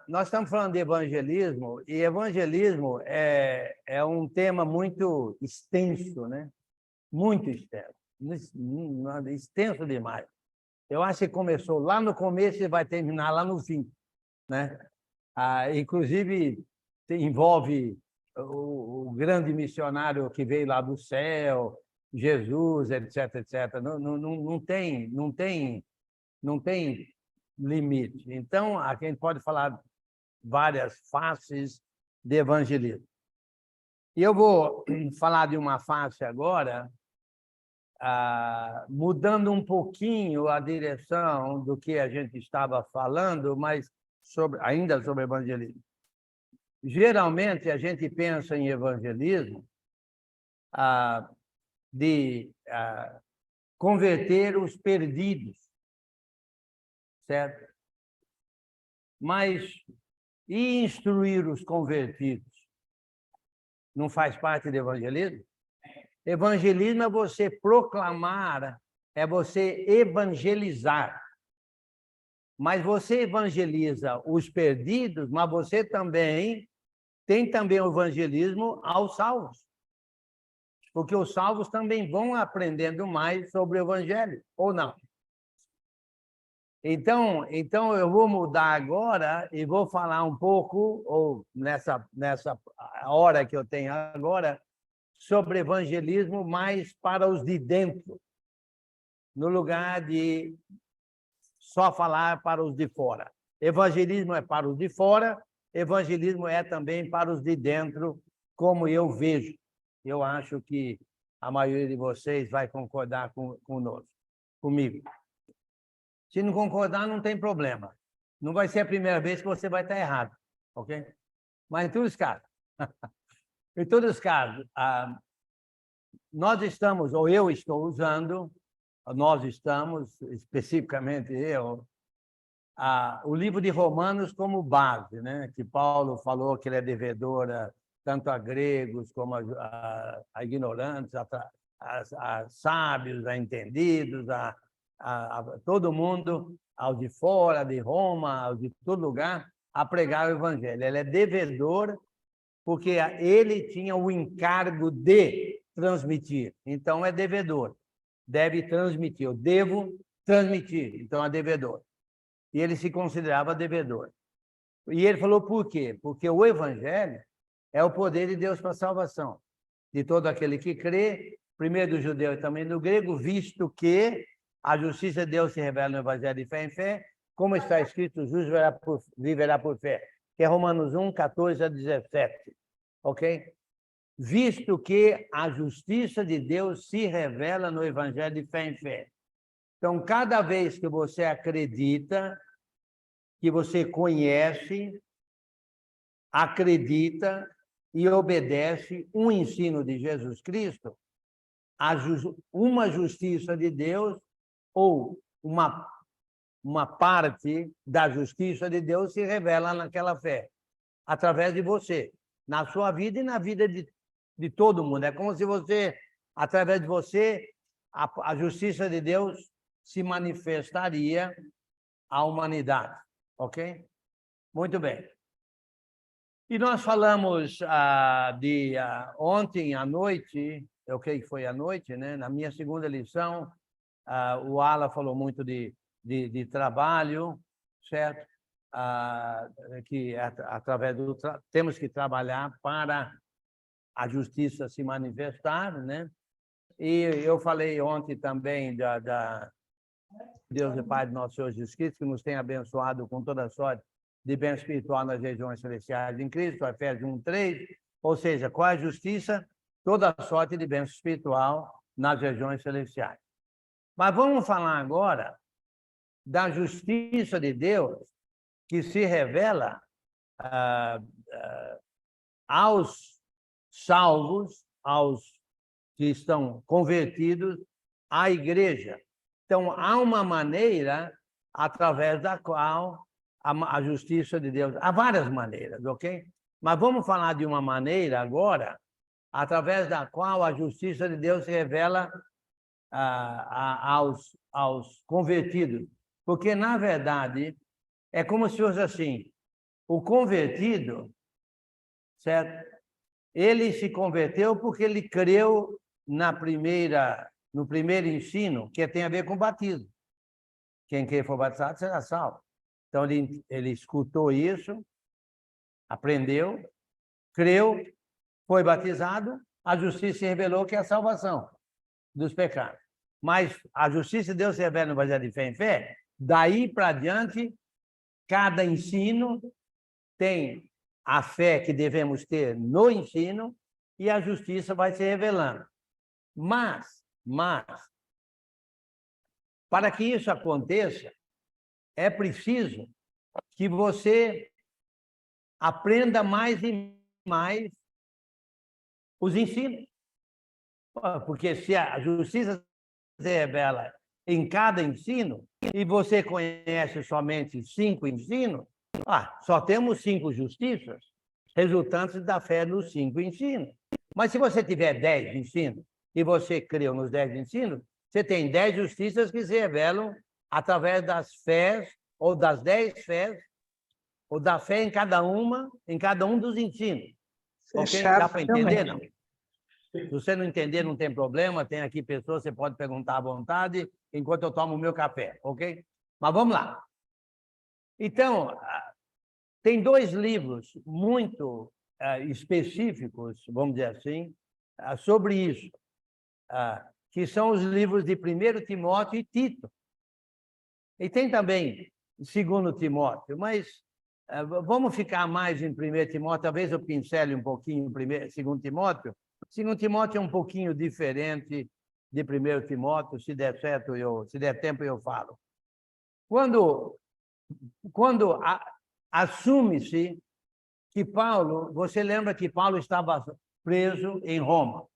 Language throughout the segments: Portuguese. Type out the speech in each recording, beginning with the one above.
Nós estamos falando de evangelismo, e evangelismo é um tema muito extenso, né? Muito extenso. Extenso demais. Eu acho que começou lá no começo e vai terminar lá no fim, né? Inclusive, envolve o grande missionário que veio lá do céu, Jesus, etc, etc. Não tem limite. Então, a gente pode falar várias faces de evangelismo. E eu vou falar de uma face agora, mudando um pouquinho a direção do que a gente estava falando, mas ainda sobre evangelismo. Geralmente, a gente pensa em evangelismo de converter os perdidos, certo? Mas e instruir os convertidos? Não faz parte do evangelismo? Evangelismo é você proclamar, é você evangelizar. Mas você evangeliza os perdidos, mas você também tem também o evangelismo aos salvos. Porque os salvos também vão aprendendo mais sobre o evangelho, ou não? Então eu vou mudar agora e vou falar um pouco, ou nessa hora que eu tenho agora, sobre evangelismo mais para os de dentro, no lugar de só falar para os de fora. Evangelismo é para os de fora, evangelismo é também para os de dentro, como eu vejo. Eu acho que a maioria de vocês vai concordar comigo. Se não concordar, não tem problema. Não vai ser a primeira vez que você vai estar errado, ok? Mas em todos os casos, nós estamos, ou eu estou usando, nós estamos, especificamente eu, o livro de Romanos como base, né? Que Paulo falou que ele é devedor tanto a gregos como a ignorantes, a sábios, a entendidos, a todo mundo, aos de fora, de Roma, aos de todo lugar, a pregar o evangelho. Ele é devedor porque ele tinha o encargo de transmitir. Então, é devedor. Deve transmitir. Eu devo transmitir. Então, é devedor. E ele se considerava devedor. E ele falou por quê? Porque o evangelho é o poder de Deus para a salvação de todo aquele que crê, primeiro do judeu e também do grego, visto que a justiça de Deus se revela no evangelho de fé em fé, como está escrito, o justo viverá por fé, que é Romanos 1, 14 a 17. Ok? Visto que a justiça de Deus se revela no evangelho de fé em fé. Então, cada vez que você acredita, que você conhece, acredita e obedece um ensino de Jesus Cristo, uma justiça de Deus ou uma parte da justiça de Deus se revela naquela fé, através de você, na sua vida e na vida de todo mundo. É como se você, através de você, a justiça de Deus se manifestaria à humanidade, ok? Muito bem. E nós falamos ontem à noite, eu creio que foi à noite, né? Na minha segunda lição, o Ala falou muito de trabalho, certo? Que através temos que trabalhar para a justiça se manifestar, né? E eu falei ontem também Deus e Pai do nosso Senhor Jesus Cristo, que nos tem abençoado com toda sorte de bem espiritual nas regiões celestiais em Cristo, Efésios 1:3, ou seja, com a justiça, toda sorte de bênção espiritual nas regiões celestiais. Mas vamos falar agora da justiça de Deus que se revela aos salvos, aos que estão convertidos, à igreja. Então, há uma maneira através da qual a justiça de Deus... Há várias maneiras, ok? Mas vamos falar de uma maneira agora, através da qual a justiça de Deus se revela aos convertidos. Porque, na verdade, é como se fosse assim, o convertido, certo? Ele se converteu porque ele creu no primeiro ensino, que tem a ver com o batismo. Quem for batizado será salvo. Então, ele escutou isso, aprendeu, creu, foi batizado, a justiça se revelou que é a salvação dos pecados. Mas a justiça de Deus se revela no baseado de fé em fé. Daí para diante, cada ensino tem a fé que devemos ter no ensino e a justiça vai se revelando. Mas, para que isso aconteça, é preciso que você aprenda mais e mais os ensinos. Porque se a justiça se revela em cada ensino e você conhece somente 5 ensinos, só temos 5 justiças resultantes da fé nos 5 ensinos. Mas se você tiver 10 ensinos e você creu nos 10 ensinos, você tem 10 justiças que se revelam através das fés, ou das 10 fés, ou da fé em cada um dos ensinos. Ok? Dá para entender, não? Se você não entender, não tem problema, tem aqui pessoas, você pode perguntar à vontade, enquanto eu tomo o meu café, ok? Mas vamos lá. Então, tem 2 livros muito específicos, vamos dizer assim, sobre isso, que são os livros de 1 Timóteo e Tito. E tem também 2 Timóteo, mas vamos ficar mais em 1 Timóteo, talvez eu pincele um pouquinho em 2 Timóteo. 2 Timóteo é um pouquinho diferente de 1 Timóteo, se der certo, se der tempo eu falo. Quando assume-se que Paulo, você lembra que Paulo estava preso em Roma,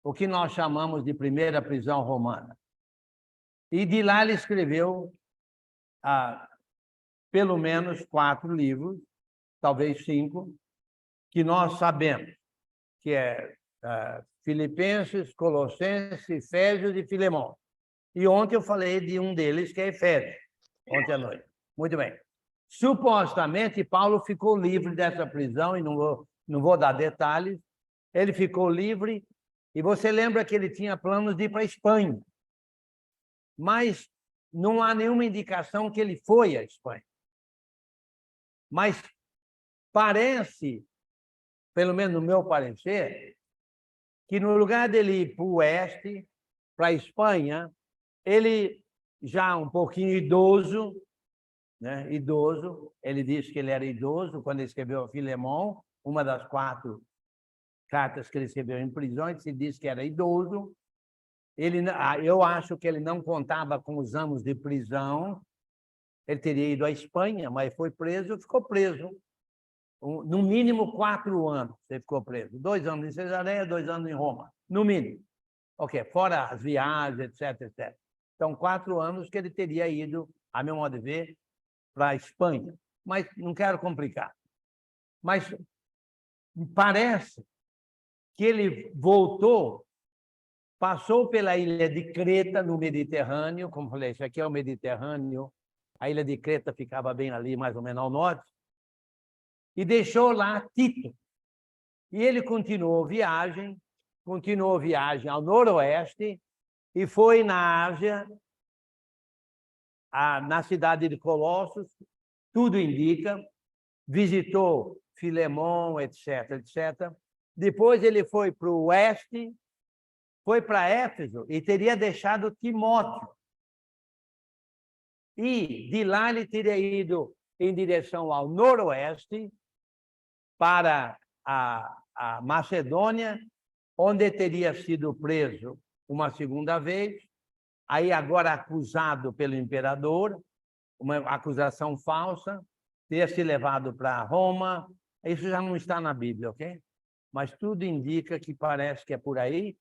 o que nós chamamos de primeira prisão romana. E de lá ele escreveu pelo menos 4 livros, talvez 5, que nós sabemos, que é Filipenses, Colossenses, Efésios e Filemão. E ontem eu falei de um deles, que é Efésios, ontem à noite. Muito bem. Supostamente, Paulo ficou livre dessa prisão, e não vou dar detalhes. Ele ficou livre, e você lembra que ele tinha planos de ir para a Espanha. Mas não há nenhuma indicação que ele foi à Espanha. Mas parece, pelo menos no meu parecer, que no lugar dele ir para o oeste, para a Espanha, ele já um pouquinho idoso, né? Ele disse que ele era idoso quando ele escreveu a Filemão, uma das 4 cartas que ele escreveu em prisão, ele se disse que era idoso. Eu acho que ele não contava com os anos de prisão. Ele teria ido à Espanha, mas foi preso, ficou preso. No mínimo 4 anos ele ficou preso. 2 anos em Cesareia, 2 anos em Roma, no mínimo. Ok, fora as viagens, etc, etc. Então, 4 anos que ele teria ido, a meu modo de ver, para a Espanha. Mas não quero complicar. Mas parece que ele voltou, passou pela ilha de Creta, no Mediterrâneo, como falei, isso aqui é o Mediterrâneo, a ilha de Creta ficava bem ali, mais ou menos ao norte, e deixou lá Tito. E ele continuou viagem ao noroeste e foi na Ásia, na cidade de Colossos, tudo indica, visitou Filemão, etc, etc. Depois ele foi para o oeste, foi para Éfeso e teria deixado Timóteo. E de lá ele teria ido em direção ao noroeste, para a Macedônia, onde teria sido preso uma segunda vez, aí agora acusado pelo imperador, uma acusação falsa, teria se levado para Roma. Isso já não está na Bíblia, ok? Mas tudo indica que parece que é por aí.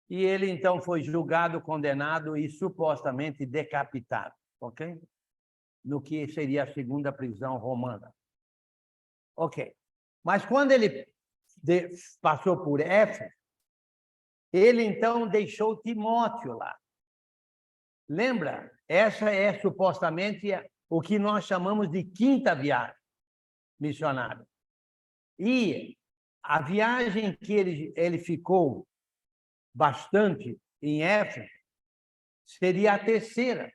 E ele, então, foi julgado, condenado e supostamente decapitado, ok? No que seria a segunda prisão romana. Ok. Mas quando ele passou por Éfeso, ele, então, deixou Timóteo lá. Lembra? Essa é supostamente o que nós chamamos de quinta viagem. missionário. E a viagem que ele ficou bastante em Éfeso seria a terceira,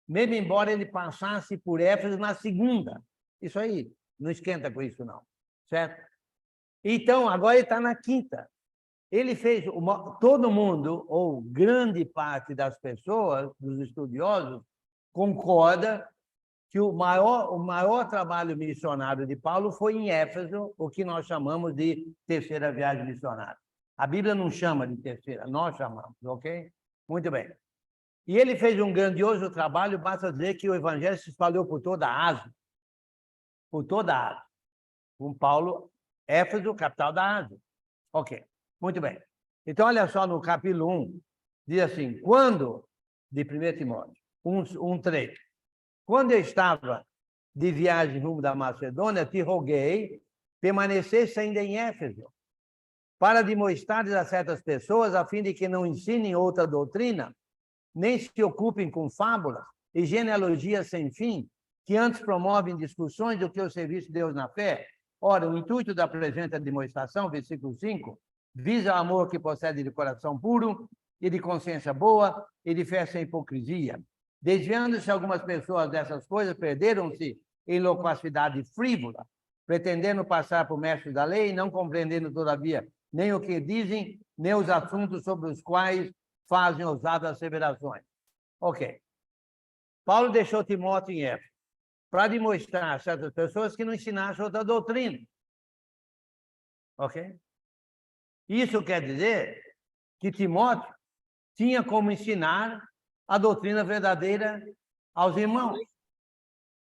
mesmo embora ele passasse por Éfeso na segunda. Isso aí, não esquenta com isso, não. Certo? Então, agora ele está na quinta. Ele fez... Todo mundo, ou grande parte das pessoas, dos estudiosos, concorda que o maior trabalho missionário de Paulo foi em Éfeso, o que nós chamamos de terceira viagem missionária. A Bíblia não chama de terceira, nós chamamos, ok? Muito bem. E ele fez um grandioso trabalho, basta dizer que o evangelho se espalhou por toda a Ásia. Por toda a Ásia. Com Paulo, Éfeso, capital da Ásia. Ok, muito bem. Então, olha só, no capítulo 1, diz assim, quando, de 1 Timóteo, 1:3, quando eu estava de viagem rumo da Macedônia, te roguei, permanecesse ainda em Éfeso, para demonstrares a certas pessoas, a fim de que não ensinem outra doutrina, nem se ocupem com fábulas e genealogias sem fim, que antes promovem discussões do que o serviço de Deus na fé. Ora, o intuito da presente demonstração, versículo 5, visa o amor que procede de coração puro e de consciência boa e de fé sem hipocrisia. Desviando-se algumas pessoas dessas coisas, perderam-se em loquacidade frívola, pretendendo passar por mestres da lei, não compreendendo, todavia, nem o que dizem, nem os assuntos sobre os quais fazem ousadas asseverações. Ok. Paulo deixou Timóteo em Éfeso para demonstrar a certas pessoas que não ensinassem outra doutrina. Ok? Isso quer dizer que Timóteo tinha como ensinar a doutrina verdadeira aos irmãos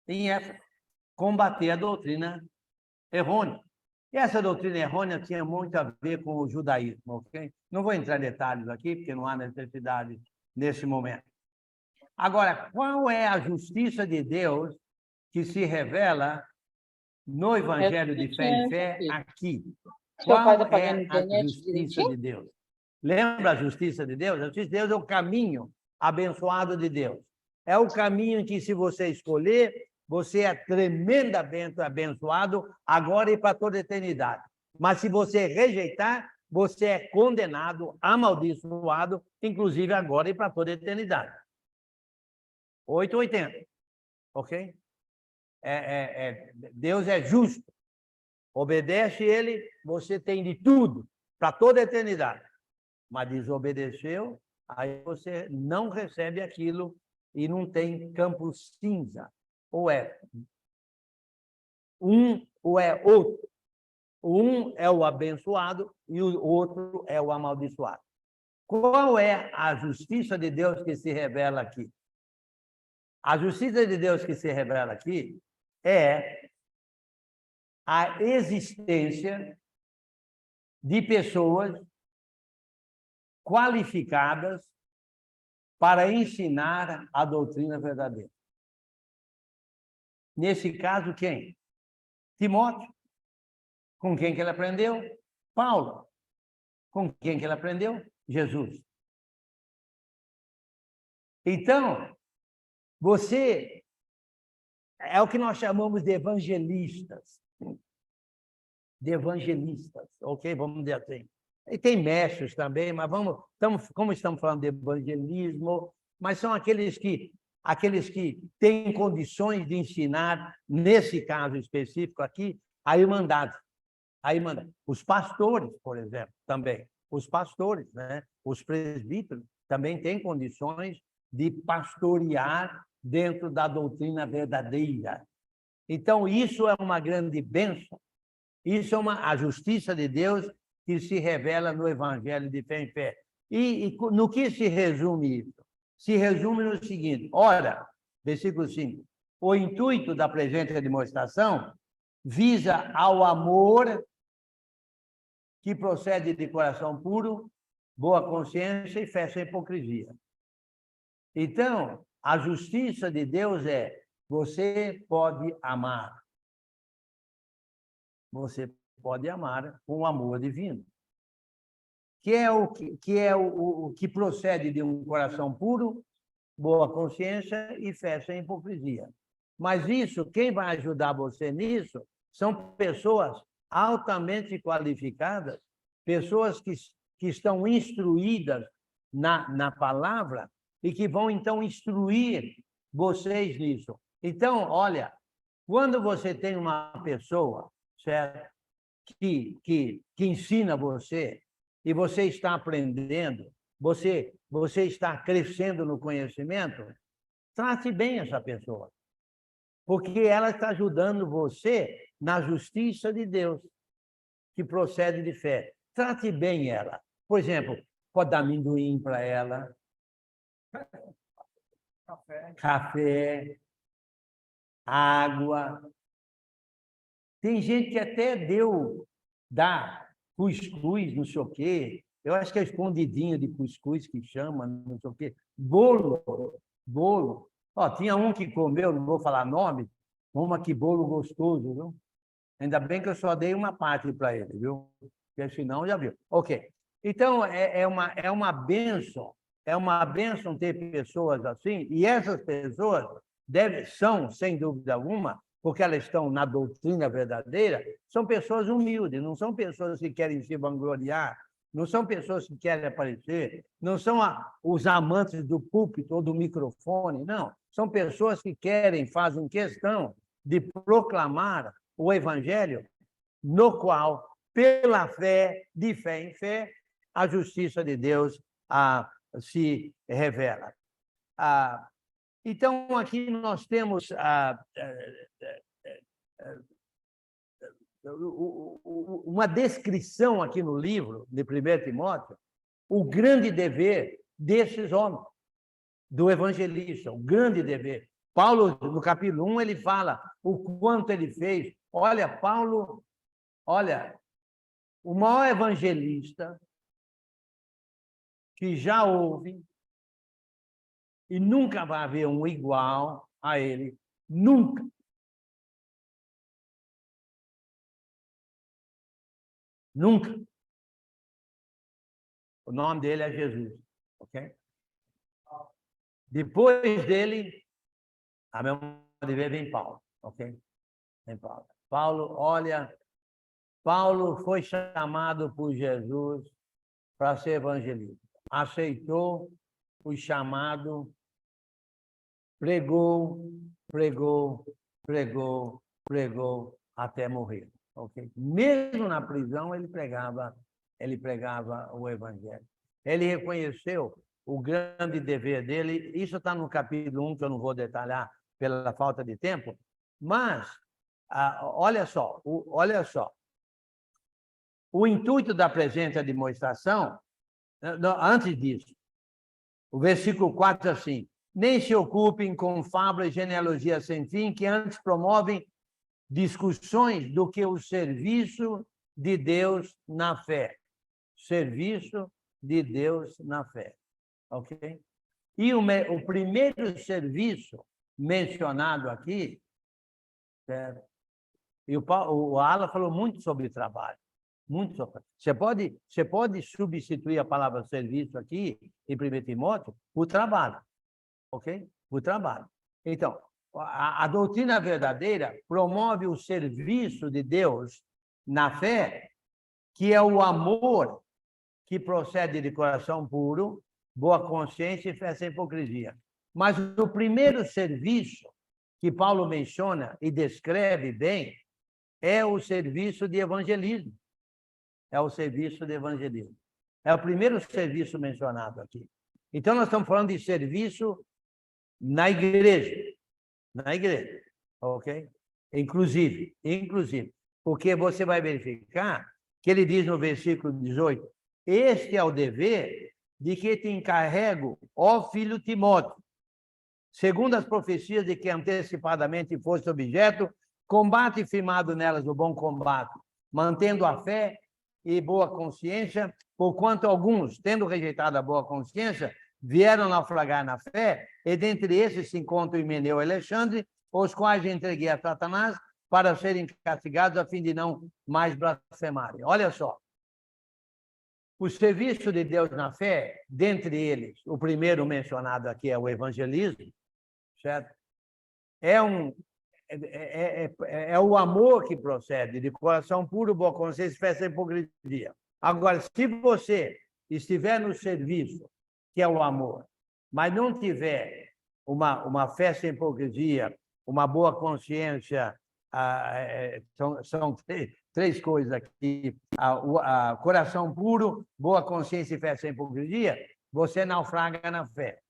em Éfeso, combater a doutrina errônea. E essa doutrina errônea tinha muito a ver com o judaísmo, ok? Não vou entrar em detalhes aqui, porque não há necessidade nesse momento. Agora, qual é a justiça de Deus que se revela no Evangelho de Fé em Fé aqui? Qual é a justiça de Deus? Lembra a justiça de Deus? A justiça de Deus é o caminho abençoado de Deus. É o caminho em que, se você escolher, você é tremendamente abençoado agora e para toda a eternidade. Mas se você rejeitar, você é condenado, amaldiçoado, inclusive agora e para toda a eternidade. 880. Ok? Deus é justo. Obedece ele, você tem de tudo, para toda a eternidade. Mas desobedeceu, aí você não recebe aquilo e não tem campo cinza. Ou é um ou é outro. Um é o abençoado e o outro é o amaldiçoado. Qual é a justiça de Deus que se revela aqui? A justiça de Deus que se revela aqui é a existência de pessoas qualificadas para ensinar a doutrina verdadeira. Nesse caso, quem? Timóteo. Com quem que ele aprendeu? Paulo. Com quem que ele aprendeu? Jesus. Então, você é o que nós chamamos de evangelistas. De evangelistas, ok? Vamos dizer assim. E tem mestres também, mas como estamos falando de evangelismo, mas são aqueles que têm condições de ensinar, nesse caso específico aqui, a irmandade. Os pastores, por exemplo, também. Os pastores, né? Os presbíteros também têm condições de pastorear dentro da doutrina verdadeira. Então, isso é uma grande bênção. Isso é a justiça de Deus que se revela no Evangelho de Fé em Fé. E no que se resume isso? Se resume no seguinte: ora, versículo 5, o intuito da presente demonstração visa ao amor que procede de coração puro, boa consciência e fé sem hipocrisia. Então, a justiça de Deus é: você pode amar. Você pode amar com o amor divino, que é o que procede de um coração puro, boa consciência e fé sem hipocrisia. Mas isso, quem vai ajudar você nisso são pessoas altamente qualificadas, pessoas que estão instruídas na palavra e que vão, então, instruir vocês nisso. Então, olha, quando você tem uma pessoa, certo, que ensina você, e você está aprendendo, você está crescendo no conhecimento, trate bem essa pessoa, porque ela está ajudando você na justiça de Deus, que procede de fé. Trate bem ela. Por exemplo, pode dar amendoim para ela, café, água. Tem gente que até dá cuscuz, não sei o quê. Eu acho que é escondidinho de cuscuz que chama, não sei o quê. Bolo. Ó, tinha um que comeu, não vou falar nome, que bolo gostoso, viu? Ainda bem que eu só dei uma parte para ele, viu? Porque senão já viu. Ok. Então, é uma bênção. É uma bênção ter pessoas assim, e essas pessoas são, sem dúvida alguma, porque elas estão na doutrina verdadeira, são pessoas humildes, não são pessoas que querem se vangloriar, não são pessoas que querem aparecer, não são os amantes do púlpito ou do microfone, não. São pessoas que fazem questão de proclamar o evangelho, no qual, pela fé, de fé em fé, a justiça de Deus se revela. Então, aqui nós temos uma descrição aqui no livro de 1 Timóteo, o grande dever desses homens, do evangelista, o grande dever. Paulo, no capítulo 1, ele fala o quanto ele fez. Olha, Paulo, o maior evangelista que já houve, e nunca vai haver um igual a ele, nunca. Nunca. O nome dele é Jesus, ok? Depois dele, a mesma dever vem Paulo, ok? Vem Paulo. Paulo foi chamado por Jesus para ser evangelista. Aceitou o chamado, pregou até morrer. Okay? Mesmo na prisão, ele pregava o evangelho. Ele reconheceu o grande dever dele. Isso está no capítulo 1, que eu não vou detalhar pela falta de tempo, mas olha só. O intuito da presente demonstração, antes disso, o versículo 4 assim: nem se ocupem com fábulas e genealogias sem fim, que antes promovem discussões do que o serviço de Deus na fé. Serviço de Deus na fé. Ok? E o primeiro serviço mencionado aqui, certo? E o Alan falou muito sobre trabalho. Muito sobre. Você pode substituir a palavra serviço aqui, em 1 Timóteo, por trabalho. Ok? Por trabalho. Então, a doutrina verdadeira promove o serviço de Deus na fé, que é o amor que procede de coração puro, boa consciência e fé sem hipocrisia. Mas o primeiro serviço que Paulo menciona e descreve bem é o serviço de evangelismo. É o serviço de evangelismo. É o primeiro serviço mencionado aqui. Então, nós estamos falando de serviço na igreja, ok? Inclusive, porque você vai verificar que ele diz no versículo 18: este é o dever de que te encarrego, ó filho Timóteo, segundo as profecias de que antecipadamente foste objeto, combate firmado nelas o bom combate, mantendo a fé e boa consciência, porquanto alguns, tendo rejeitado a boa consciência, vieram naufragar na fé, e dentre esses se encontram Himeneu e Alexandre, os quais entreguei a Satanás para serem castigados, a fim de não mais blasfemarem. Olha só. O serviço de Deus na fé, dentre eles, o primeiro mencionado aqui é o evangelismo, certo? é o amor que procede de coração puro, boa consciência, fé sem hipocrisia. Agora, se você estiver no serviço, que é o amor, mas não tiver uma fé sem hipocrisia, uma boa consciência, são três coisas aqui, coração puro, boa consciência e fé sem hipocrisia, você naufraga na fé,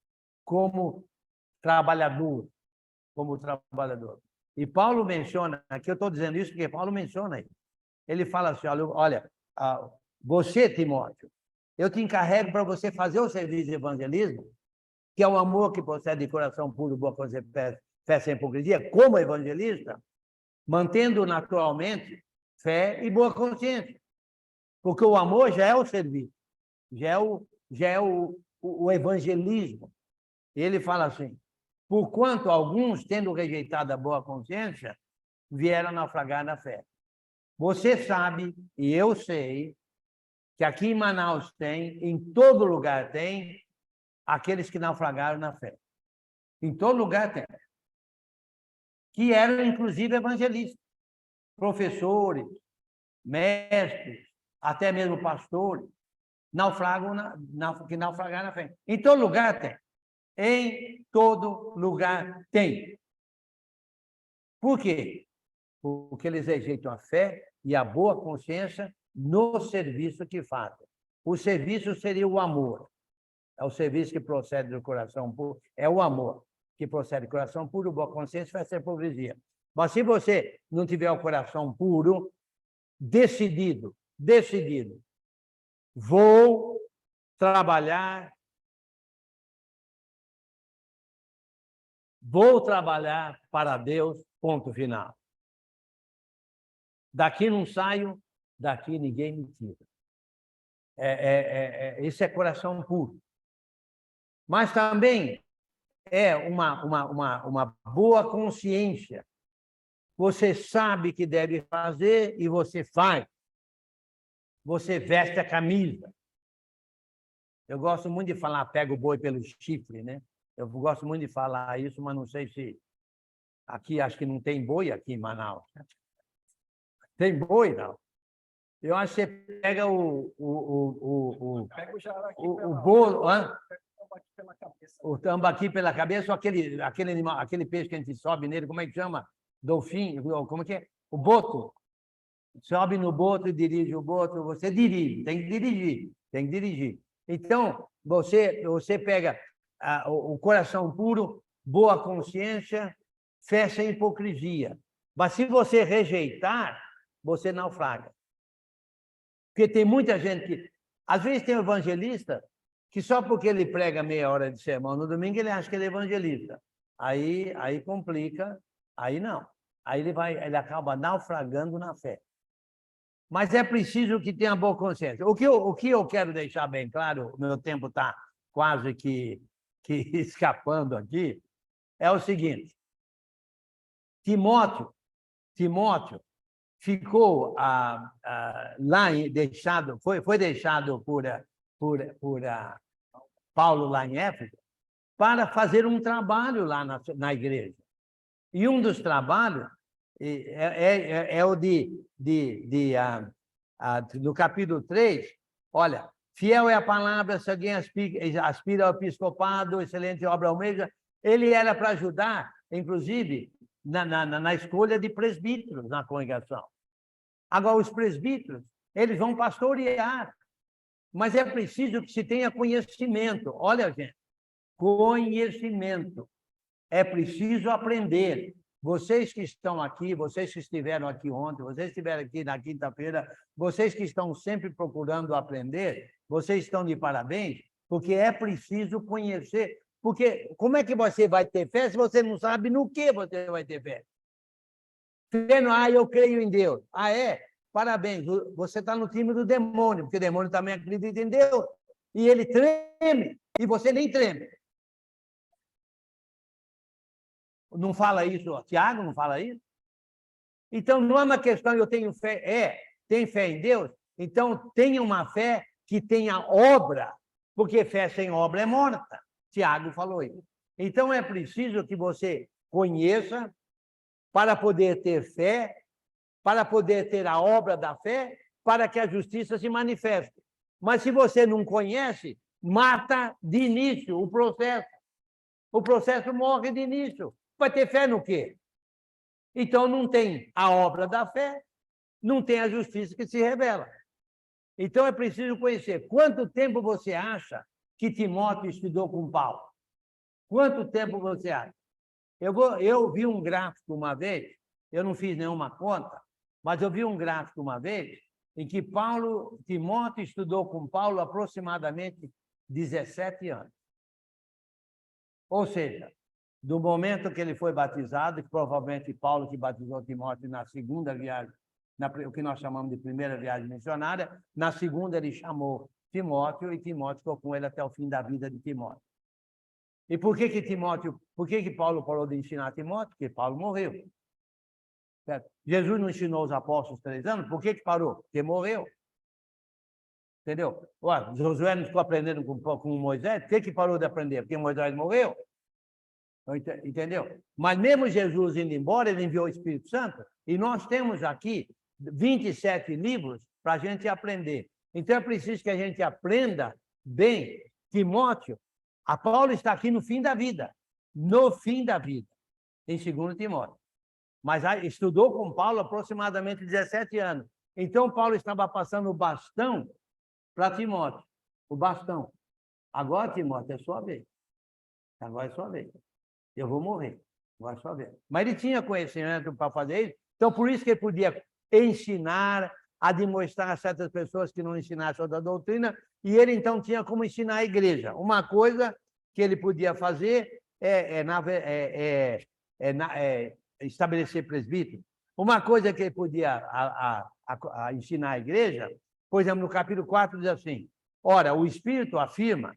como trabalhador. E Paulo menciona, aqui eu estou dizendo isso porque Paulo menciona aí. Ele fala assim, olha, você, Timóteo, eu te encarrego para você fazer o serviço de evangelismo, que é o amor que procede de coração puro, boa consciência, fé sem hipocrisia, como evangelista, mantendo naturalmente fé e boa consciência. Porque o amor já é o serviço, já é o evangelismo. Ele fala assim, porquanto alguns, tendo rejeitado a boa consciência, vieram naufragar na fé. Você sabe, e eu sei, que aqui em Manaus tem, em todo lugar tem, aqueles que naufragaram na fé. Em todo lugar tem. Que eram, inclusive, evangelistas, professores, mestres, até mesmo pastores, que naufragaram na fé. Em todo lugar tem. Em todo lugar tem. Por quê? Porque eles rejeitam a fé e a boa consciência no serviço que fazem. O serviço seria o amor. É o serviço que procede do coração puro. É o amor que procede do coração puro, boa consciência, vai ser hipocrisia. Mas se você não tiver o coração puro, decidido, vou trabalhar para Deus, ponto final. Daqui não saio, daqui ninguém me tira. Esse é coração puro. Mas também é uma boa consciência. Você sabe que deve fazer e você faz. Você veste a camisa. Eu gosto muito de falar, pega o boi pelo chifre, né? Eu gosto muito de falar isso, mas não sei se... Aqui, acho que não tem boi aqui em Manaus. Tem boi, não? Eu acho que você pega o bolo... O tambaqui pela cabeça, ou aquele peixe que a gente sobe nele, como é que chama? Dolfim, como é que é? O boto. Sobe no boto e dirige o boto, você dirige, tem que dirigir. Então, você pega o coração puro, boa consciência, fé sem hipocrisia. Mas se você rejeitar, você naufraga. Porque tem muita gente que... Às vezes tem um evangelista que só porque ele prega meia hora de sermão no domingo, ele acha que ele é evangelista. Aí complica, aí não. Aí ele acaba naufragando na fé. Mas é preciso que tenha boa consciência. O que eu quero deixar bem claro, o meu tempo está quase que escapando aqui, é o seguinte. Timóteo ficou lá deixado, foi deixado por Paulo lá em Éfeso para fazer um trabalho lá na igreja. E um dos trabalhos é o no capítulo 3, olha, fiel é a palavra, se alguém aspira ao episcopado, excelente obra almeja, ele era para ajudar, inclusive, na escolha de presbíteros na congregação. Agora, os presbíteros, eles vão pastorear, mas é preciso que se tenha conhecimento. Olha, gente, conhecimento. É preciso aprender. Vocês que estão aqui, vocês que estiveram aqui ontem, vocês que estiveram aqui na quinta-feira, vocês que estão sempre procurando aprender, vocês estão de parabéns, porque é preciso conhecer. Porque como é que você vai ter fé se você não sabe no que você vai ter fé? Eu creio em Deus. Ah, é? Parabéns, você está no time do demônio, porque o demônio também acredita em Deus, e ele treme, e você nem treme. Não fala isso, Tiago não fala isso? Então, não é uma questão eu tenho fé, tem fé em Deus, então tenha uma fé que tenha obra, porque fé sem obra é morta. Tiago falou isso. Então, é preciso que você conheça para poder ter fé, para poder ter a obra da fé, para que a justiça se manifeste. Mas se você não conhece, mata de início o processo. O processo morre de início. Vai ter fé no quê? Então não tem a obra da fé, não tem a justiça que se revela. Então é preciso conhecer. Quanto tempo você acha que Timóteo estudou com Paulo? Quanto tempo você acha? Eu vi um gráfico uma vez, eu não fiz nenhuma conta, mas eu vi um gráfico uma vez em que Timóteo estudou com Paulo aproximadamente 17 anos. Ou seja, do momento que ele foi batizado, que provavelmente Paulo que batizou Timóteo na segunda viagem, o que nós chamamos de primeira viagem missionária, na segunda ele chamou Timóteo e Timóteo ficou com ele até o fim da vida de Timóteo. E por que Paulo parou de ensinar Timóteo? Porque Paulo morreu. Certo? Jesus não ensinou os apóstolos 3 anos, por que parou? Porque morreu. Entendeu? Ué, Josué não ficou aprendendo com Moisés, por que parou de aprender? Porque Moisés morreu. Entendeu? Mas mesmo Jesus indo embora, ele enviou o Espírito Santo, e nós temos aqui 27 livros para a gente aprender. Então é preciso que a gente aprenda bem. Timóteo, a Paulo está aqui no fim da vida, em 2 Timóteo. Mas estudou com Paulo aproximadamente 17 anos. Então Paulo estava passando o bastão para Timóteo, o bastão. Agora, Timóteo, é sua vez. Agora é sua vez. Eu vou morrer. Agora é sua vez. Mas ele tinha conhecimento para fazer isso, então por isso que ele podia ensinar, demonstrar a certas pessoas que não ensinassem outra doutrina, e ele então tinha como ensinar a igreja. Uma coisa que ele podia fazer estabelecer presbítero. Uma coisa que ele podia ensinar a igreja, por exemplo, no capítulo 4 diz assim: ora, o Espírito afirma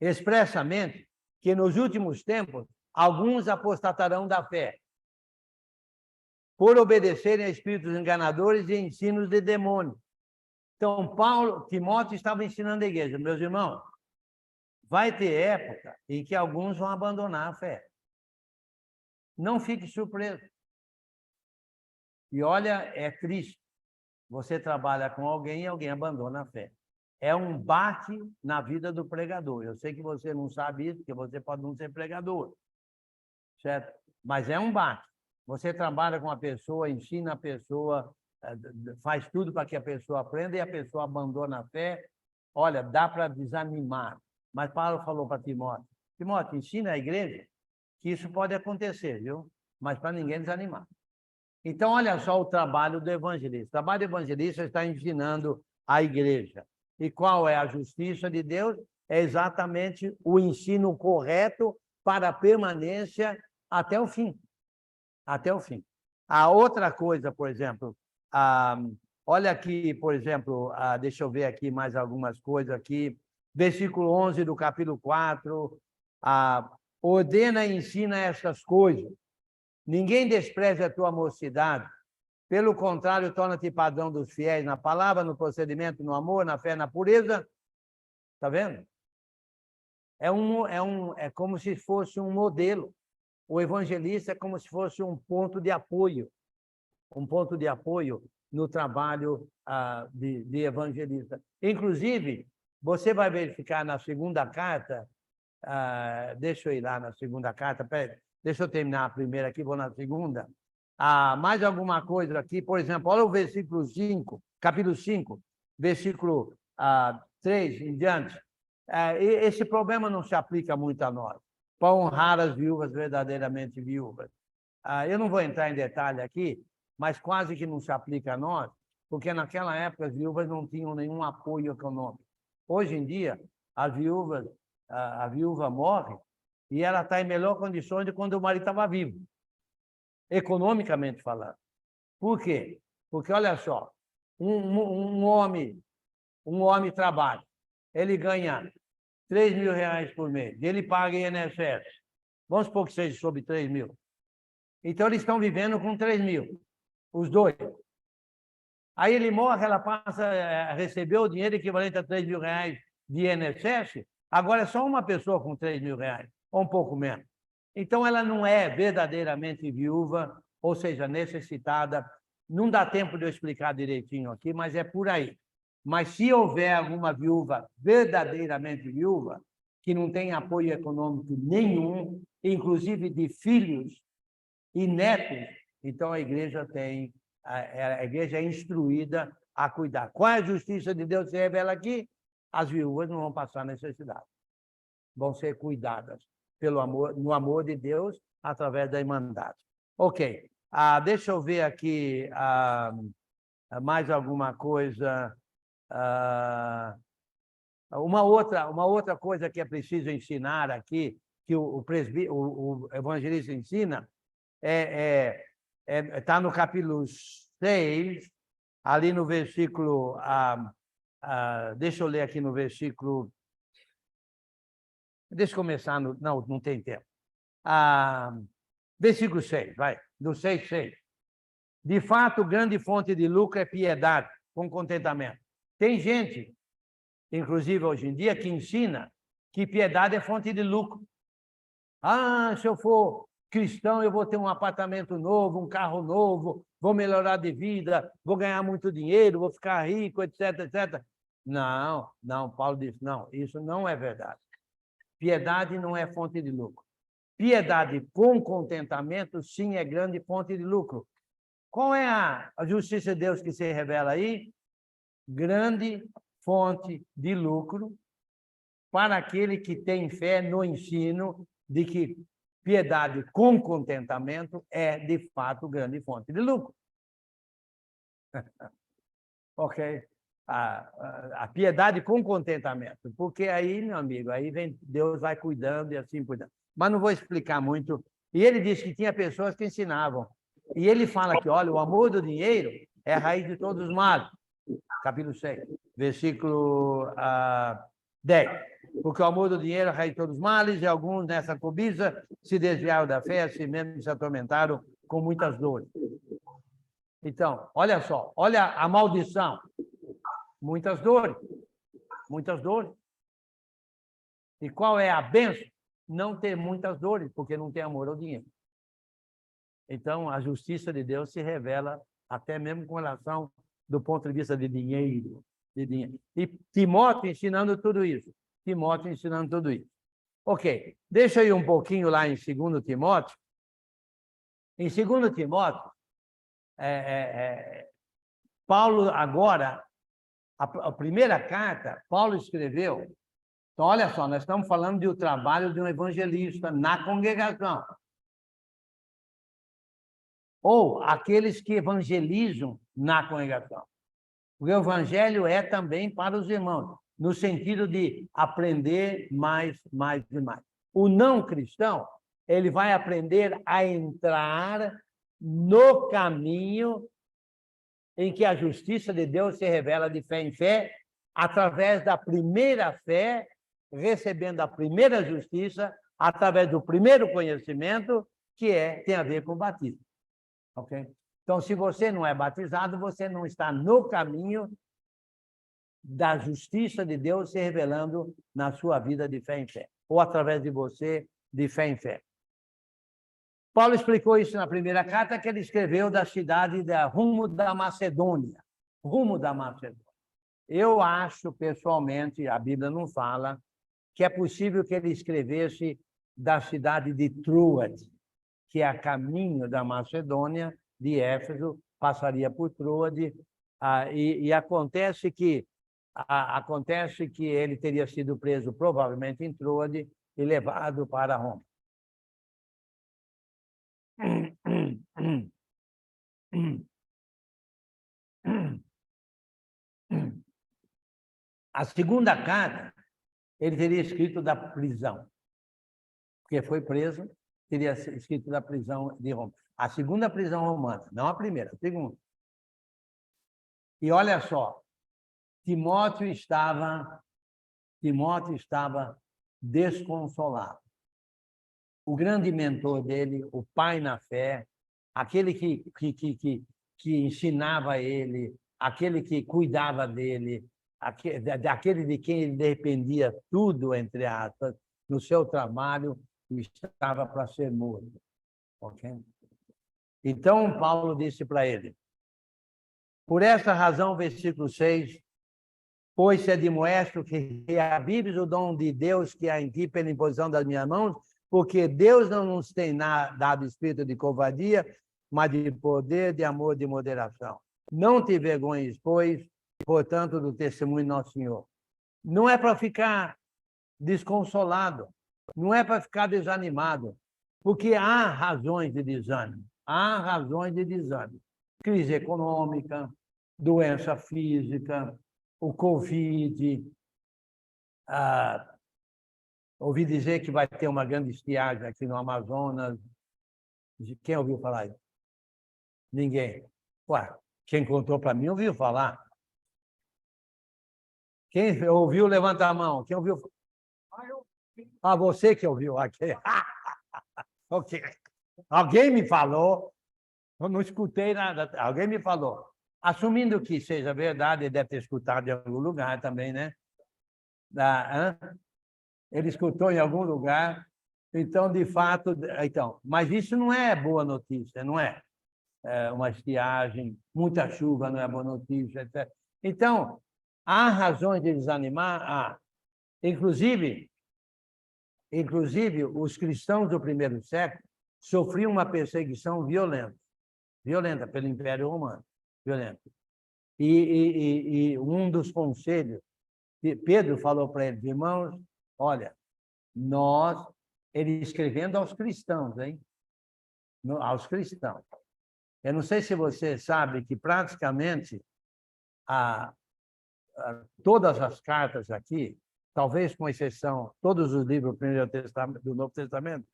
expressamente que nos últimos tempos alguns apostatarão da fé, por obedecerem a espíritos enganadores e ensinos de demônios. Então, Timóteo estava ensinando a igreja. Meus irmãos, vai ter época em que alguns vão abandonar a fé. Não fique surpreso. E olha, é triste. Você trabalha com alguém e alguém abandona a fé. É um bate na vida do pregador. Eu sei que você não sabe isso, porque você pode não ser pregador, certo? Mas é um bate. Você trabalha com a pessoa, ensina a pessoa, faz tudo para que a pessoa aprenda e a pessoa abandona a fé. Olha, dá para desanimar. Mas Paulo falou para Timóteo: Timóteo, ensina a igreja que isso pode acontecer, viu? Mas para ninguém desanimar. Então, olha só o trabalho do evangelista. O trabalho do evangelista está ensinando a igreja. E qual é a justiça de Deus? É exatamente o ensino correto para a permanência até o fim. Até o fim. A outra coisa, por exemplo, olha aqui, por exemplo, deixa eu ver aqui mais algumas coisas aqui. Versículo 11 do capítulo 4. Ordena e ensina essas coisas. Ninguém despreze a tua mocidade. Pelo contrário, torna-te padrão dos fiéis na palavra, no procedimento, no amor, na fé, na pureza. Está vendo? É como se fosse um modelo. O evangelista é como se fosse um ponto de apoio. Um ponto de apoio no trabalho de evangelista. Inclusive, você vai verificar na segunda carta, deixa eu ir lá na segunda carta, peraí, deixa eu terminar a primeira aqui, vou na segunda. Mais alguma coisa aqui, por exemplo, olha o versículo 5, capítulo 5, versículo 3 em diante. Esse problema não se aplica muito a nós, para honrar as viúvas verdadeiramente viúvas. Eu não vou entrar em detalhe aqui, mas quase que não se aplica a nós, porque naquela época as viúvas não tinham nenhum apoio econômico. Hoje em dia, a viúva morre e ela está em melhor condições de quando o marido estava vivo, economicamente falando. Por quê? Porque, olha só, um homem trabalha, ele ganha 3 mil reais por mês, ele paga INSS. Vamos supor que seja sobre 3 mil. Então, eles estão vivendo com 3 mil, os dois. Aí ele morre, ela passa a receber o dinheiro equivalente a 3 mil reais de INSS, agora é só uma pessoa com 3 mil reais, ou um pouco menos. Então, ela não é verdadeiramente viúva, ou seja, necessitada. Não dá tempo de eu explicar direitinho aqui, mas é por aí. Mas se houver alguma viúva verdadeiramente viúva, que não tem apoio econômico nenhum, inclusive de filhos e netos, então a igreja é instruída a cuidar. Qual é a justiça de Deus que se revela aqui? As viúvas não vão passar necessidade. Vão ser cuidadas no amor de Deus, através da irmandade. Ok. Deixa eu ver aqui mais alguma coisa. Uma outra coisa que é preciso ensinar aqui, que o evangelista ensina, está no capítulo 6, ali no versículo... deixa eu ler aqui no versículo... Deixa eu começar no... Não tem tempo. Versículo 6, vai. Do 6:6. De fato, grande fonte de lucro é piedade, com contentamento. Tem gente, inclusive hoje em dia, que ensina que piedade é fonte de lucro. Se eu for cristão, eu vou ter um apartamento novo, um carro novo, vou melhorar de vida, vou ganhar muito dinheiro, vou ficar rico, etc, etc. Não, Paulo disse, não, isso não é verdade. Piedade não é fonte de lucro. Piedade com contentamento, sim, é grande fonte de lucro. Qual é a justiça de Deus que se revela aí? Grande fonte de lucro para aquele que tem fé no ensino de que piedade com contentamento é, de fato, grande fonte de lucro. Ok? A piedade com contentamento, porque aí, meu amigo, aí vem, Deus vai cuidando e assim cuidando. Mas não vou explicar muito. E ele disse que tinha pessoas que ensinavam. E ele fala que, olha, o amor do dinheiro é a raiz de todos os males. Capítulo 6, versículo 10. Porque o amor do dinheiro é a raiz de todos os males, e alguns nessa cobiça se desviaram da fé, assim mesmo se atormentaram com muitas dores. Então, olha só, olha a maldição. Muitas dores. Muitas dores. E qual é a bênção? Não ter muitas dores, porque não tem amor ao dinheiro. Então, a justiça de Deus se revela até mesmo com relação do ponto de vista de dinheiro. E Timóteo ensinando tudo isso. Ok, deixa eu ir um pouquinho lá em 2 Timóteo. Em 2 Timóteo, Paulo agora, a primeira carta, Paulo escreveu. Então, olha só, nós estamos falando do trabalho de um evangelista na congregação. Ou aqueles que evangelizam na congregação. O evangelho é também para os irmãos, no sentido de aprender mais e mais. O não cristão, ele vai aprender a entrar no caminho em que a justiça de Deus se revela de fé em fé, através da primeira fé, recebendo a primeira justiça, através do primeiro conhecimento, que tem a ver com o batismo. Ok? Então, se você não é batizado, você não está no caminho da justiça de Deus se revelando na sua vida de fé em fé, ou através de você, de fé em fé. Paulo explicou isso na primeira carta que ele escreveu da cidade rumo da Macedônia. Rumo da Macedônia. Eu acho, pessoalmente, a Bíblia não fala, que é possível que ele escrevesse da cidade de Troade, que é a caminho da Macedônia, de Éfeso, passaria por Troade, e acontece que ele teria sido preso, provavelmente em Troade, e levado para Roma. A segunda carta, ele teria escrito da prisão, porque foi preso, teria escrito da prisão de Roma. A segunda prisão romana, não a primeira, a segunda. E olha só, Timóteo estava desconsolado. O grande mentor dele, o pai na fé, aquele que ensinava ele, aquele que cuidava dele, aquele de quem ele dependia tudo, entre aspas, no seu trabalho, e estava para ser morto. Okay? Então, Paulo disse para ele, por essa razão, versículo 6, pois se admoesto que reavives o dom de Deus que há em ti pela imposição das minhas mãos, porque Deus não nos tem dado espírito de covardia, mas de poder, de amor, de moderação. Não te envergonhes, pois, portanto, do testemunho de nosso Senhor. Não é para ficar desconsolado, não é para ficar desanimado, porque há razões de desânimo, há razões de desânimo. Crise econômica, doença física, o Covid, ouvi dizer que vai ter uma grande estiagem aqui no Amazonas. Quem ouviu falar isso? Ninguém. Ué, quem contou para mim ouviu falar. Quem ouviu, levanta a mão. Quem ouviu? Ah, você que ouviu. Okay. Ok. Alguém me falou. Eu não escutei nada. Alguém me falou. Assumindo que seja verdade, ele deve ter escutado em algum lugar também, né? Ele escutou em algum lugar. Então, de fato... Mas isso não é boa notícia, não é? Uma estiagem, muita chuva não é boa notícia, etc. Então, há razões de desanimar? Há. Inclusive, os cristãos do primeiro século sofriam uma perseguição violenta pelo Império Romano, violenta. E um dos conselhos, Pedro falou para eles, irmãos, olha, ele escrevendo aos cristãos, hein? Aos cristãos. Eu não sei se você sabe que praticamente todas as cartas aqui, talvez com exceção, todos os livros do Primeiro Testamento, do Novo Testamento,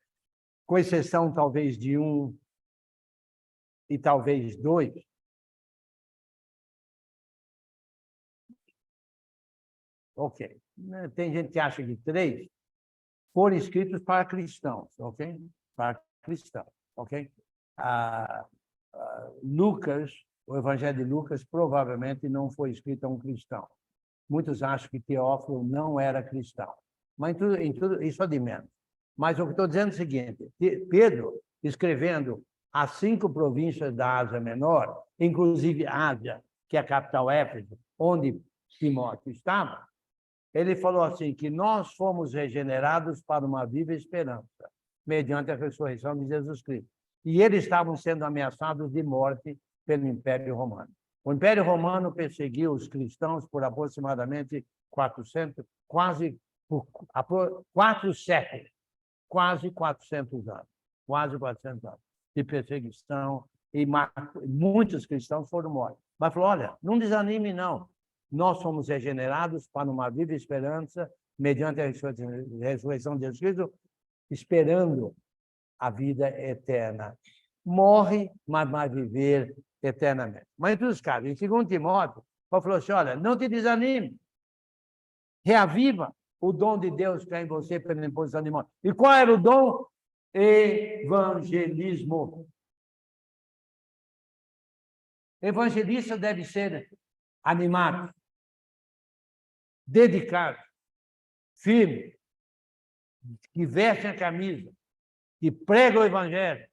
com exceção talvez de um e talvez dois, ok. Tem gente que acha que 3 foram escritos para cristãos, ok? Para cristãos, ok? Lucas, o Evangelho de Lucas, provavelmente não foi escrito a um cristão. Muitos acham que Teófilo não era cristão. Mas em tudo isso é de menos. Mas o que estou dizendo é o seguinte, Pedro, escrevendo as 5 províncias da Ásia Menor, inclusive Ásia, que é a capital Éfeso, onde Timóteo estava, ele falou assim, que nós fomos regenerados para uma viva esperança, mediante a ressurreição de Jesus Cristo. E eles estavam sendo ameaçados de morte pelo Império Romano. O Império Romano perseguiu os cristãos por aproximadamente 400 séculos, quase 400 anos de perseguição, e muitos cristãos foram mortos. Mas falou, olha, não desanime, não. Nós somos regenerados para uma viva esperança, mediante a ressurreição de Jesus Cristo, esperando a vida eterna. Morre, mas vai viver eternamente. Mas, em todos os casos, em 2 Timóteo, Paulo falou assim, olha, não te desanime, reaviva o dom de Deus que é em você pela imposição de mãos. E qual era o dom? Evangelismo. Evangelista deve ser animado, dedicado, firme, que veste a camisa, que prega o Evangelho.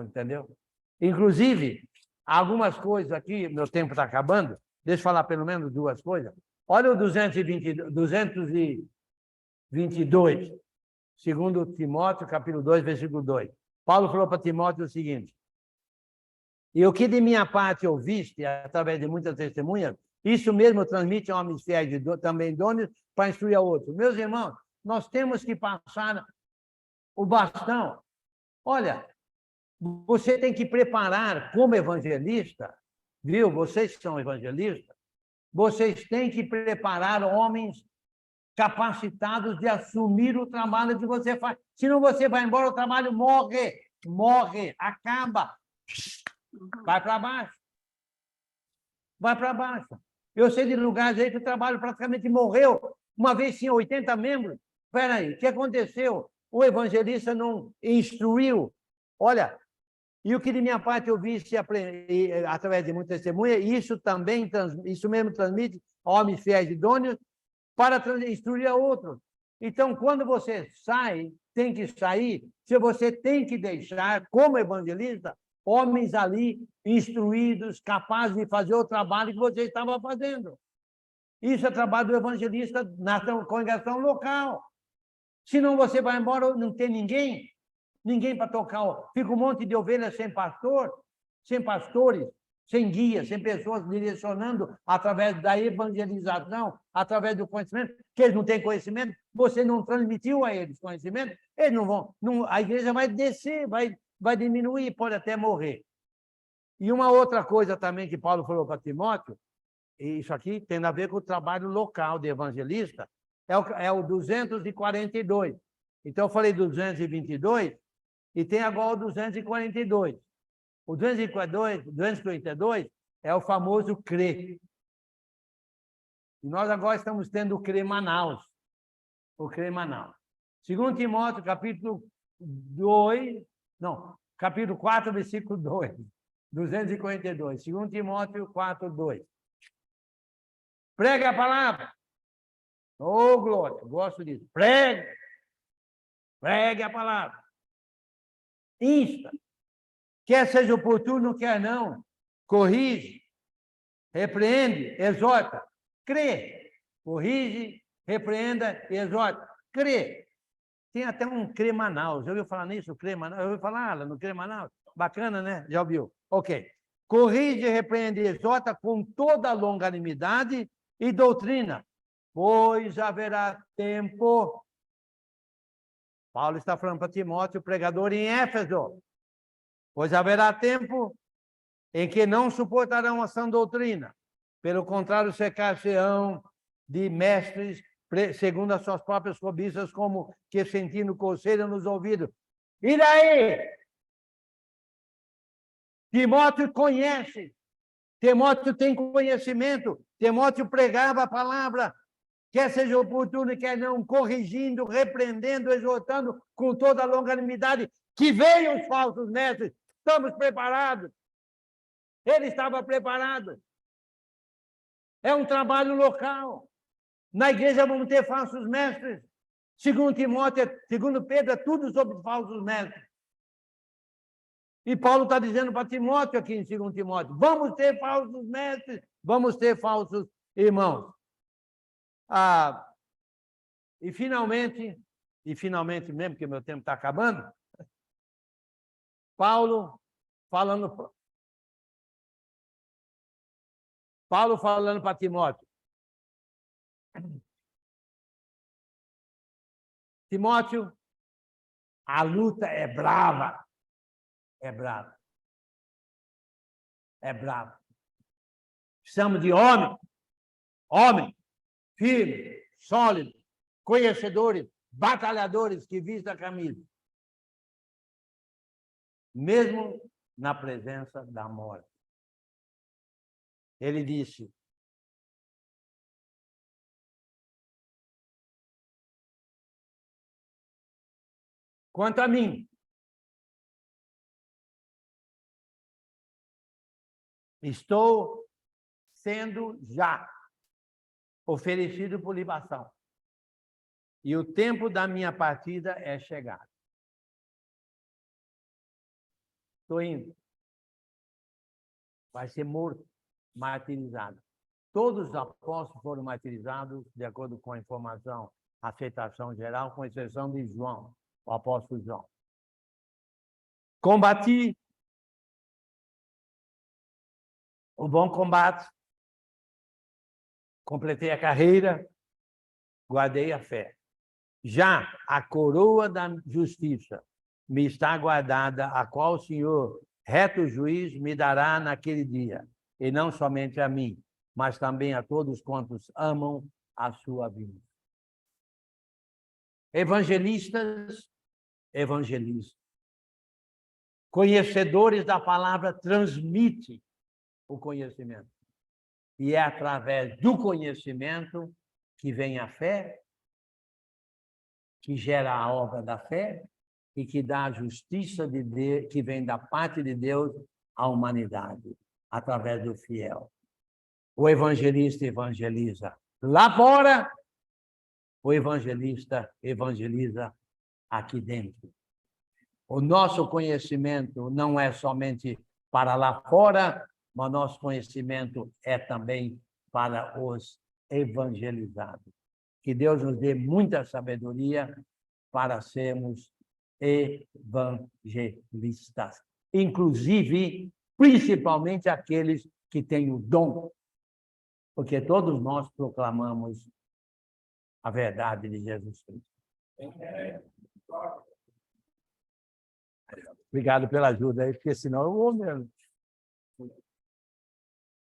Entendeu? Inclusive, algumas coisas aqui, meu tempo está acabando, deixa eu falar pelo menos 2 coisas. Olha o 222, segundo Timóteo, capítulo 2, versículo 2. Paulo falou para Timóteo o seguinte, e o que de minha parte ouviste, através de muitas testemunhas, isso mesmo transmite a homens fiéis também idôneos para instruir a outros. Meus irmãos, nós temos que passar o bastão. Olha, você tem que preparar como evangelista, viu? Vocês que são evangelistas, vocês têm que preparar homens capacitados de assumir o trabalho que você faz. Senão você vai embora, o trabalho morre, acaba, vai para baixo. Vai para baixo. Eu sei de lugares aí que o trabalho praticamente morreu. Uma vez tinha 80 membros. Espera aí, o que aconteceu? O evangelista não instruiu. Olha, e o que de minha parte eu vi através de muita testemunha, isso mesmo transmite a homens fiéis e idôneos para instruir a outros. Então, quando você sai, tem que sair, se você tem que deixar, como evangelista, homens ali instruídos, capazes de fazer o trabalho que você estava fazendo. Isso é trabalho do evangelista na congregação local. Senão você vai embora, não tem ninguém para tocar. Fica um monte de ovelhas sem pastor, sem pastores, sem guias, sem pessoas direcionando através da evangelização, através do conhecimento, que eles não têm conhecimento, você não transmitiu a eles conhecimento, eles não vão. A igreja vai descer, vai diminuir, pode até morrer. E uma outra coisa também que Paulo falou para Timóteo, e isso aqui tem a ver com o trabalho local de evangelista, é o 242. Então, eu falei 222, e tem agora o 242. O 242 é o famoso CRE. E nós agora estamos tendo o CRE Manaus. O CRE Manaus. 2 Timóteo, capítulo 4, versículo 2. 242. 2 Timóteo 4, 2. Prega a palavra. Oh, glória, gosto disso. Pregue a palavra. Insta. Quer seja oportuno, quer não. Corrige, repreende, exorta. Crê. Corrige, repreenda e exorta. Crê. Tem até um CRE Manaus. Já ouviu falar nisso? CRE Manaus? Já ouviu falar no CRE Manaus? Bacana, né? Já ouviu? Ok. Corrige, repreende e exorta com toda longanimidade e doutrina, pois haverá tempo. Paulo está falando para Timóteo, pregador em Éfeso. Pois haverá tempo em que não suportarão a sã doutrina. Pelo contrário, cercar-se-ão de mestres, segundo as suas próprias cobiças, como que sentindo coceira nos ouvidos. E daí? Timóteo conhece. Timóteo tem conhecimento. Timóteo pregava a palavra, quer seja oportuno, quer não, corrigindo, repreendendo, exortando com toda a longanimidade, que venham os falsos mestres. Estamos preparados. Ele estava preparado. É um trabalho local. Na igreja vamos ter falsos mestres. Segundo Timóteo, segundo Pedro, é tudo sobre falsos mestres. E Paulo está dizendo para Timóteo aqui em 2 Timóteo, vamos ter falsos mestres, vamos ter falsos irmãos. E finalmente mesmo, que meu tempo está acabando, Paulo falando para Timóteo. Timóteo, a luta é brava. É brava. É brava. Precisamos de homem, firme, sólido, conhecedores, batalhadores que vistam a camisa. Mesmo na presença da morte. Ele disse: quanto a mim, estou sendo já oferecido por libação. E o tempo da minha partida é chegado. Estou indo. Vai ser morto, martirizado. Todos os apóstolos foram martirizados, de acordo com a informação, a aceitação geral, com exceção de João, o apóstolo João. Combati o bom combate, completei a carreira, guardei a fé. Já a coroa da justiça me está guardada, a qual o Senhor, reto juiz, me dará naquele dia, e não somente a mim, mas também a todos quantos amam a sua vida. Evangelistas, conhecedores da palavra, transmite o conhecimento. E é através do conhecimento que vem a fé, que gera a obra da fé e que dá a justiça de Deus, que vem da parte de Deus à humanidade, através do fiel. O evangelista evangeliza lá fora o evangelista evangeliza aqui dentro. O nosso conhecimento não é somente para lá fora, mas nosso conhecimento é também para os evangelizados. Que Deus nos dê muita sabedoria para sermos evangelistas, inclusive, principalmente aqueles que têm o dom, porque todos nós proclamamos a verdade de Jesus Cristo. Obrigado pela ajuda aí, porque senão eu vou mesmo.